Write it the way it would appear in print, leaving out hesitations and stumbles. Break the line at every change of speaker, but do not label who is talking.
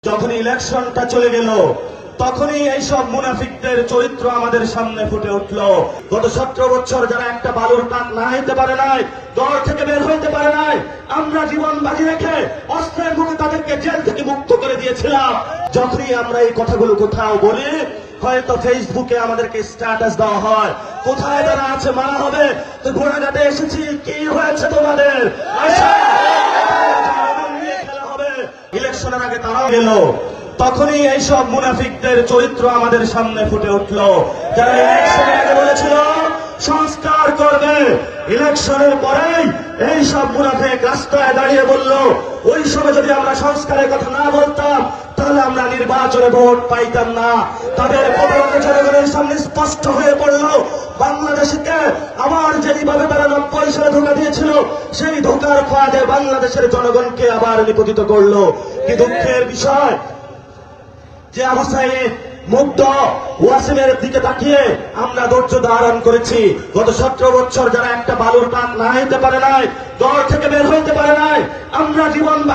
যখন ইলেকশনটা চলে গেল তখনই এইসব মুনাফিকদের চরিত্র আমাদের সামনে ফুটে উঠল। গত 17 বছর যারা একটা বালুর টাক না হইতে পারে নাই, দল থেকে বের হইতে পারে নাই, আমরা জীবন বাজি রেখে অস্ত্রের মুখে তাদেরকে জেল থেকে মুক্ত করে দিয়েছিলাম। যখনই আমরা এই কথাগুলো কোথাও বলি, হয়তো ফেসবুকে আমাদেরকে স্ট্যাটাস দেওয়া হয়, কোথায় তারা আছে মারা হবে, তো ঘোড়াঘাটে এসেছি, কি হয়েছে তোমাদের, খেলা হবে। ইলেকশনের আগে তারাও গেল, তখনই এইসব মুনাফিকদের চরিত্র আমাদের সামনে ফুটে উঠল। যারা ইলেকশনের আগে বলেছিল সংস্কার করবে, ইলেকশনের পরেই এইসব মুনাফিক রাস্তায় দাঁড়িয়ে বলল ওই সময় যদি আমরা সংস্কারের কথা না বলতাম তাহলে আমরা নির্বাচনে ভোট পাইতাম না। তাদের প্রতারণা জনগণের সামনে স্পষ্ট হয়ে পড়ল। বাংলাদেশকে আবার যেভাবে তারা 90 সালে ধোঁকা দিয়েছিল, সেই ধোঁকার ফাঁদে বাংলাদেশের জনগণকে আবার নিপতিত করলো। কি দুঃখের বিষয় যে আবু সাইদ, মুগ্ধ, ওয়াসিমের দিকে তাকিয়ে আমরা ধৈর্য ধারণ করেছি। গত 17 বছর যারা একটা বালুর টাক না হইতে পারে নাই, দল থেকে বের হইতে পারে নাই, আমরা জীবন